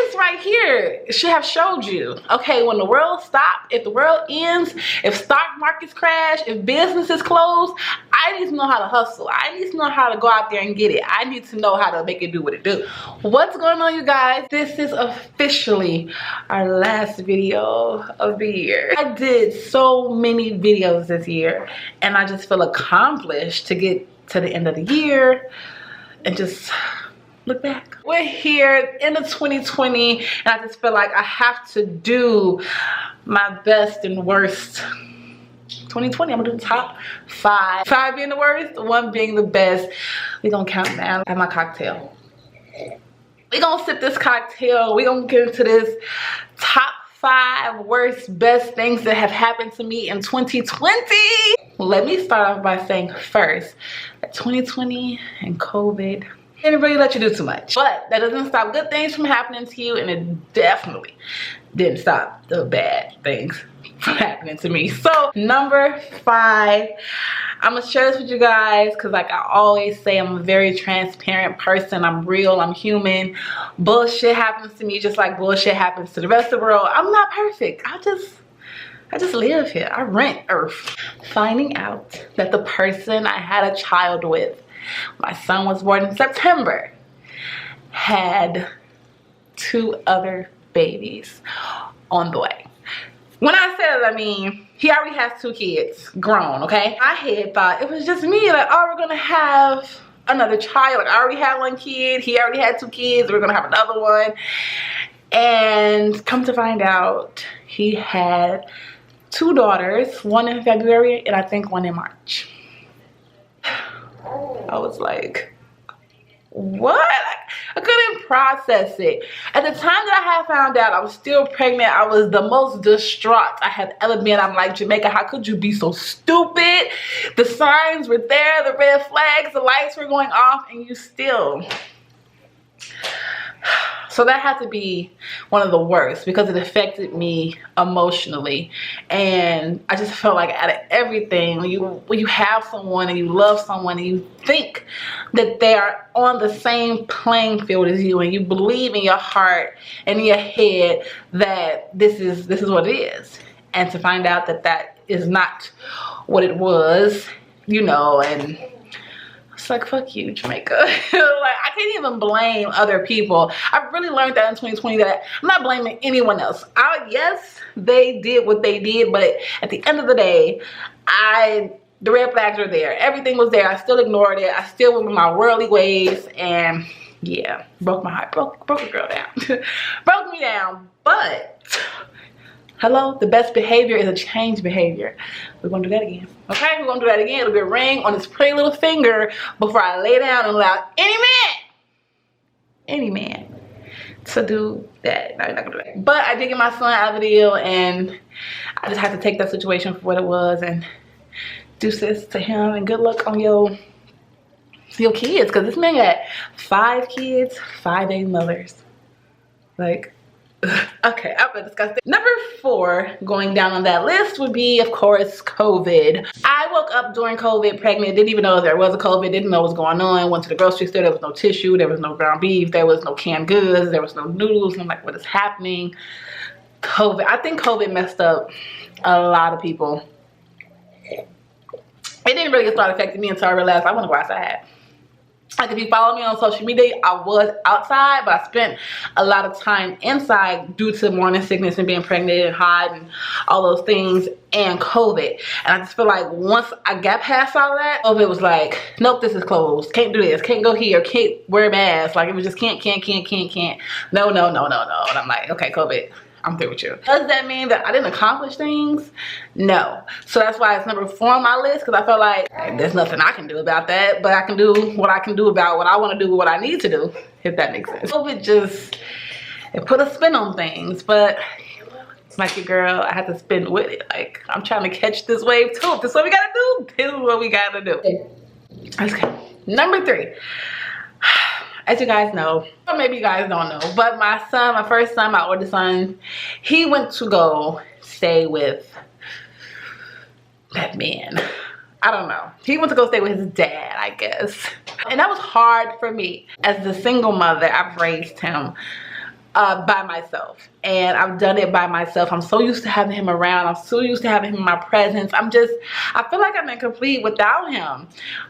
this right here should have showed you, okay, when the world stops, if the world ends, if stock markets crash, if businesses close, I need to know how to hustle. I need to know how to go out there and get it. I need to know how to make it do what it do. What's going on, you guys? This is officially our last video of the year. I did so many videos this year, and I just feel accomplished to get to the end of the year and just look back. We're here in the 2020, and I just feel like I have to do my best and worst. 2020, I'm gonna do the top 5. 5 being the worst, 1 being the best. We're gonna count down at my cocktail. We're gonna sip this cocktail. We're gonna get into this top 5 worst, best things that have happened to me in 2020. Let me start off by saying first that 2020 and COVID didn't really let you do too much, but that doesn't stop good things from happening to you, and it definitely didn't stop the bad things from happening to me. So number 5, I'm gonna share this with you guys because, like I always say, I'm a very transparent person. I'm real, I'm human. Bullshit happens to me just like bullshit happens to the rest of the world. I'm not perfect. I just live here. I rent Earth. Finding out that the person I had a child with, my son was born in September, had 2 other babies on the way. When I say that, I mean he already has 2 kids, grown, okay? I had thought it was just me, like, oh, we're gonna have another child. Like, I already had 1 kid, he already had 2 kids, we're gonna have another one. And come to find out, he had 2 daughters, 1 in February and I think 1 in March. I was like, what? I couldn't process it. At the time that I had found out I was still pregnant, I was the most distraught I have ever been. I'm like, Jamaica, how could you be so stupid? The signs were there, the red flags, the lights were going off, and you still. So that had to be one of the worst because it affected me emotionally, and I just felt like out of everything, when you have someone and you love someone and you think that they are on the same playing field as you, and you believe in your heart and in your head that this is what it is, and to find out that that is not what it was, you know, and it's like, fuck you, Jamaica. Like, I can't even blame other people. I've really learned that in 2020 that I'm not blaming anyone else. Yes, they did what they did, but at the end of the day, the red flags were there. Everything was there. I still ignored it. I still went with my worldly ways, and yeah, broke my heart. Broke a girl down. Broke me down, but hello, the best behavior is a change behavior. We're gonna do that again. Okay, we're gonna do that again. It'll be a ring on this pretty little finger before I lay down and allow any man to do that. No, you're not gonna do that. But I did get my son out of the deal, and I just had to take that situation for what it was and do this to him, and good luck on your kids, because this man got 5 kids, 5 baby mothers. Like, okay, I'm gonna discuss it. Number 4 going down on that list would be, of course, COVID. I woke up during COVID pregnant, didn't even know there was a COVID, didn't know what was going on. Went to the grocery store, there was no tissue, there was no ground beef, there was no canned goods, there was no noodles. I'm like, what is happening? COVID. I think COVID messed up a lot of people. It didn't really start affecting me until I realized I want to go outside. Like, if you follow me on social media, I was outside, but I spent a lot of time inside due to morning sickness and being pregnant and hot and all those things and COVID. And I just feel like once I got past all of that, COVID was like, nope, this is closed. Can't do this. Can't go here. Can't wear a mask. Like, it was just can't. No. And I'm like, okay, COVID, I'm through with you. Does that mean that I didn't accomplish things? No. So that's why it's number 4 on my list, because I felt like, hey, there's nothing I can do about that, but I can do what I can do about what I want to do, what I need to do, if that makes sense. COVID it put a spin on things, but like your girl, I had to spin with it. Like, I'm trying to catch this wave too. This is what we gotta do. This is what we gotta do. Okay. Number 3. As you guys know, or maybe you guys don't know, but my son, my first son, my oldest son, he went to go stay with that man. I don't know. He went to go stay with his dad, I guess. And that was hard for me. As the single mother, I've raised him by myself, and I've done it by myself. I'm so used to having him around. I'm so used to having him in my presence. I feel like I'm incomplete without him.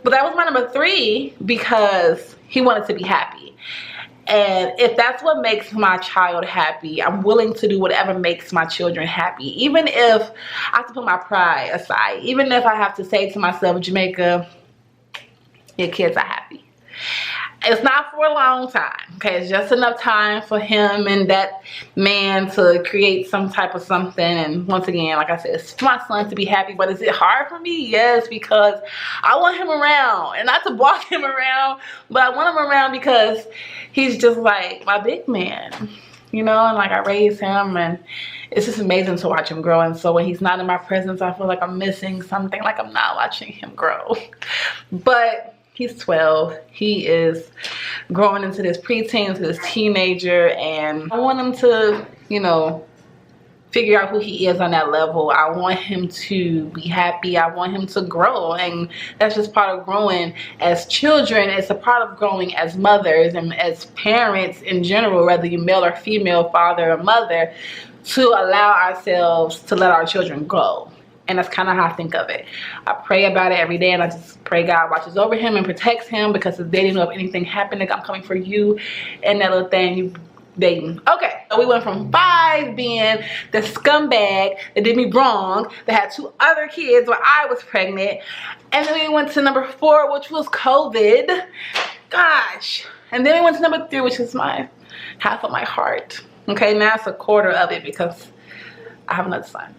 But that was my number 3 because he wanted to be happy. And if that's what makes my child happy, I'm willing to do whatever makes my children happy. Even if I have to put my pride aside. Even if I have to say to myself, Jamaica, your kids are happy. It's not for a long time, okay? It's just enough time for him and that man to create some type of something. And once again, like I said, it's for my son to be happy. But is it hard for me? Yes, because I want him around. And not to walk him around, but I want him around because he's just like my big man, you know? And like I raised him, and it's just amazing to watch him grow. And so when he's not in my presence, I feel like I'm missing something, like I'm not watching him grow. But he's 12. He is growing into this preteen, into this teenager, and I want him to, you know, figure out who he is on that level. I want him to be happy. I want him to grow, and that's just part of growing as children. It's a part of growing as mothers and as parents in general, whether you're male or female, father or mother, to allow ourselves to let our children grow. And that's kind of how I think of it. I pray about it every day, and I just pray God watches over him and protects him, because if they didn't know if anything happened, I'm coming for you and that little thing you dating. Okay, so we went from 5 being the scumbag that did me wrong, that had 2 other kids while I was pregnant, and then we went to number 4, which was COVID. Gosh. And then we went to number 3, which is my half of my heart. Okay, now it's a quarter of it because I have another son.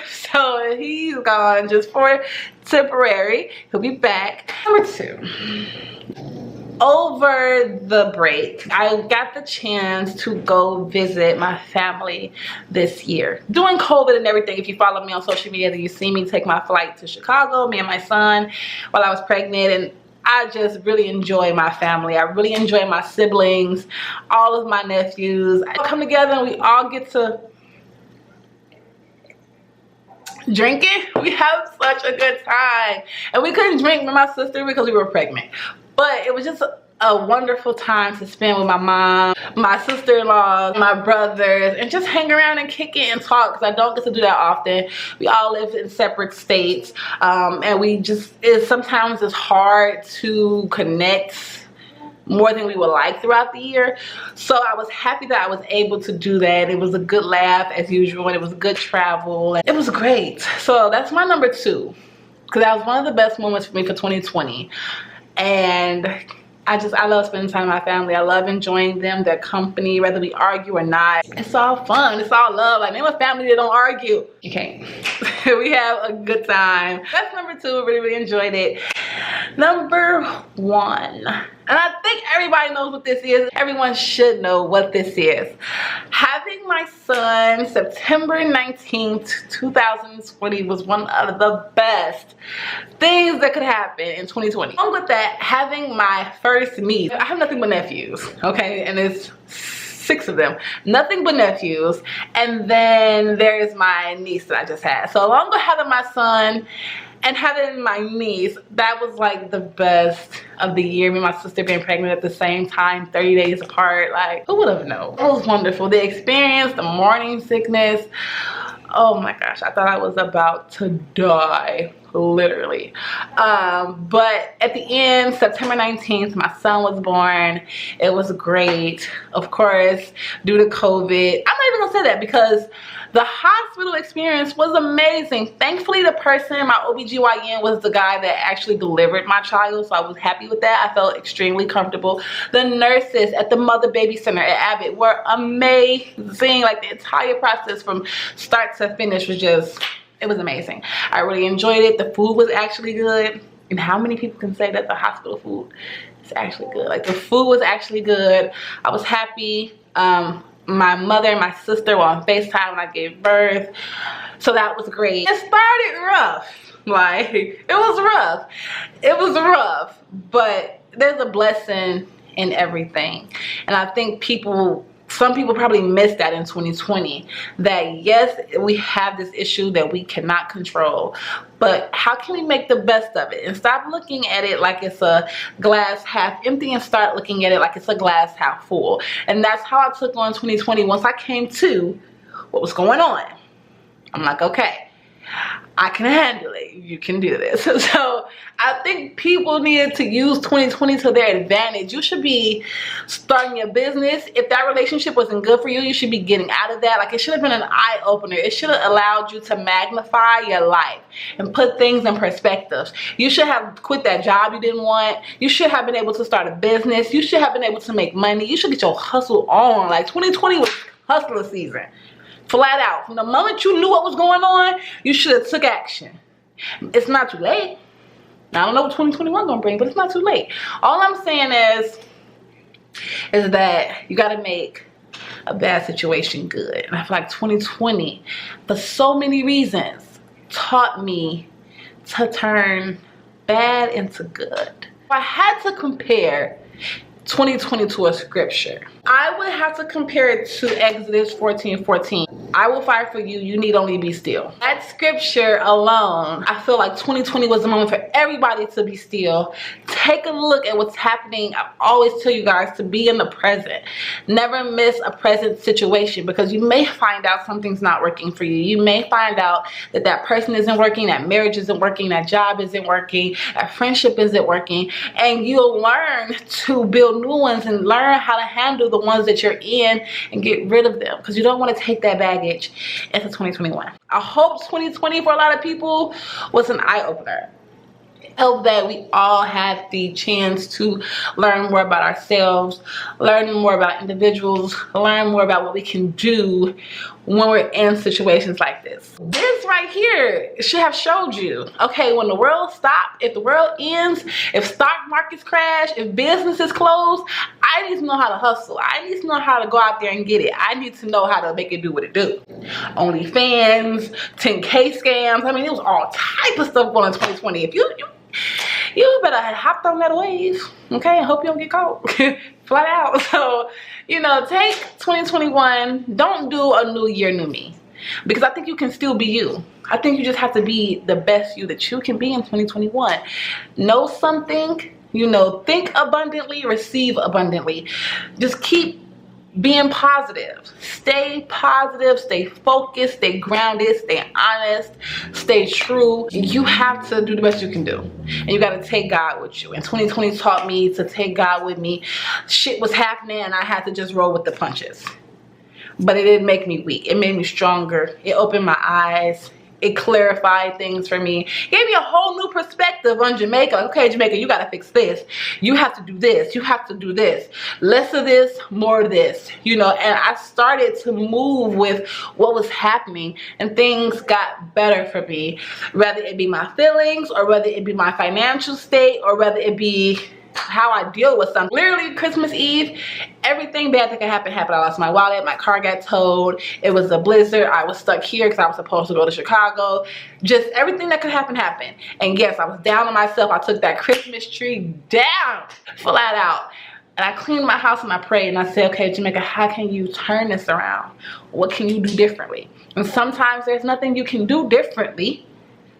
So he's gone just for temporary. He'll be back. Number 2. Over the break, I got the chance to go visit my family this year. During COVID and everything, if you follow me on social media, then you see me take my flight to Chicago, me and my son, while I was pregnant. And I just really enjoy my family. I really enjoy my siblings, all of my nephews. I come together and we all get to drinking. We have such a good time, and we couldn't drink with my sister because we were pregnant, but it was just a wonderful time to spend with my mom, my sister-in-law, my brothers, and just hang around and kick it and talk, because I don't get to do that often. We all live in separate states, and we just, sometimes it's hard to connect more than we would like throughout the year. So I was happy that I was able to do that. It was a good laugh as usual, and it was good travel. It was great. So that's my number 2, because that was one of the best moments for me for 2020. And I love spending time with my family. I love enjoying them, their company, whether we argue or not. It's all fun. It's all love. Like, name a family that don't argue. You can't. We have a good time. That's number 2. Really, really enjoyed it. Number 1. And I think everybody knows what this is. Everyone should know what this is. Having my son September 19th, 2020 was one of the best things that could happen in 2020. Along with that, having my first niece. I have nothing but nephews, okay? And it's 6 of them. Nothing but nephews. And then there's my niece that I just had. So along with having my son and having my niece, that was like the best of the year. Me and my sister being pregnant at the same time, 30 days apart. Like, who would have known? It was wonderful. The experience, the morning sickness. Oh my gosh, I thought I was about to die, literally. But at the end, September 19th, my son was born. It was great. Of course, due to COVID. I'm not even gonna say that, because the hospital experience was amazing. Thankfully, the person, my OBGYN, was the guy that actually delivered my child, so I was happy with that. I felt extremely comfortable. The nurses at the Mother Baby Center at Abbott were amazing. Like, the entire process from start to finish was just, it was amazing. I really enjoyed it. The food was actually good. And how many people can say that the hospital food is actually good? Like, the food was actually good. I was happy. My mother and my sister were on FaceTime when I gave birth, so that was great. It started rough. Like, it was rough. It was rough, but there's a blessing in everything. And I think people some people probably missed that in 2020, that yes, we have this issue that we cannot control, but how can we make the best of it and stop looking at it like it's a glass half empty and start looking at it like it's a glass half full. And that's how I took on 2020. Once I came to what was going on, I'm like, okay, I can handle it. You can do this. So I think people needed to use 2020 to their advantage. You should be starting your business. If that relationship wasn't good for you, you should be getting out of that. Like, it should have been an eye opener. It should have allowed you to magnify your life and put things in perspective. You should have quit that job you didn't want. You should have been able to start a business. You should have been able to make money. You should get your hustle on. Like, 2020 was hustler season. Flat out. From the moment you knew what was going on, you should have took action. It's not too late. I don't know what 2021 gonna bring, but it's not too late. All I'm saying is that you gotta make a bad situation good. And I feel like 2020, for so many reasons, taught me to turn bad into good. If I had to compare 2020 to a scripture, I would have to compare it to Exodus 14:14. I will fight for you, you need only be still. That scripture alone, I feel like 2020 was the moment for everybody to be still. Take a look at what's happening. I always tell you guys to be in the present. Never miss a present situation, because you may find out something's not working for you. You may find out that that person isn't working, that marriage isn't working, that job isn't working, that friendship isn't working, and you'll learn to build new ones and learn how to handle the ones that you're in and get rid of them, because you don't want to take that baggage into 2021. I hope 2020 for a lot of people was an eye-opener. I hope that we all had the chance to learn more about ourselves, learn more about individuals, learn more about what we can do when we're in situations like this. This right here should have showed you, okay, when the world stops, if the world ends, if stock markets crash, if businesses close, I need to know how to hustle. I need to know how to go out there and get it. I need to know how to make it do what it do. OnlyFans, 10K scams. I mean, it was all type of stuff going on in 2020. If you better hop on that wave, okay? I hope you don't get caught. Flat out. So, you know, take 2021. Don't do a new year, new me, because I think you can still be you. I think you just have to be the best you that you can be in 2021. Know something, you know, think abundantly, receive abundantly. Just keep being positive. Stay positive, stay focused, stay grounded, stay honest, stay true. You have to do the best you can do, and you got to take God with you. And 2020 taught me to take God with me. Shit was happening and I had to just roll with the punches, but it didn't make me weak. It made me stronger. It opened my eyes. It clarified things for me. Gave me a whole new perspective on Jamaica. Okay, Jamaica, you gotta fix this. You have to do this. You have to do this. Less of this, more of this. You know, and I started to move with what was happening, and things got better for me. Whether it be my feelings, or whether it be my financial state, or whether it be how I deal with something. Literally Christmas Eve, everything bad that could happen happened. I lost my wallet, my car got towed, it was a blizzard, I was stuck here because I was supposed to go to Chicago. Just everything that could happen happened. And yes, I was down on myself. I took that Christmas tree down, flat out. And I cleaned my house and I prayed and I said, okay, Jamaica, how can you turn this around? What can you do differently? And sometimes there's nothing you can do differently,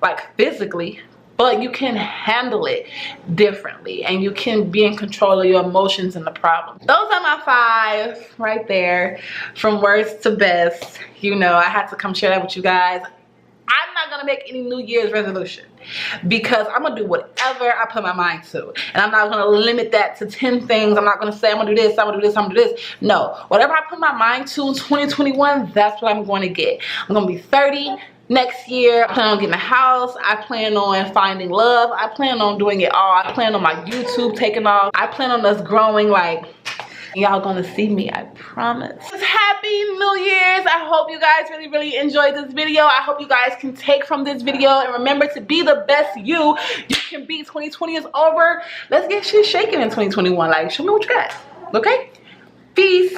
like physically, but you can handle it differently, and you can be in control of your emotions and the problem. Those are my 5 right there, from worst to best. You know, I had to come share that with you guys. I'm not gonna make any New Year's resolution, because I'm gonna do whatever I put my mind to, and I'm not gonna limit that to 10 things. I'm not gonna say I'm gonna do this, I'm gonna do this, I'm gonna do this. No, whatever I put my mind to in 2021, that's what I'm going to get. I'm gonna be 30 next year. I plan on getting a house. I plan on finding love. I plan on doing it all. I plan on my YouTube taking off. I plan on us growing. Like, y'all gonna see me, I promise. Happy New Year's. I hope you guys really enjoyed this video. I hope you guys can take from this video and remember to be the best you can be. 2020 is over. Let's get shit shaking in 2021. Like, show me what you got. Okay? Peace.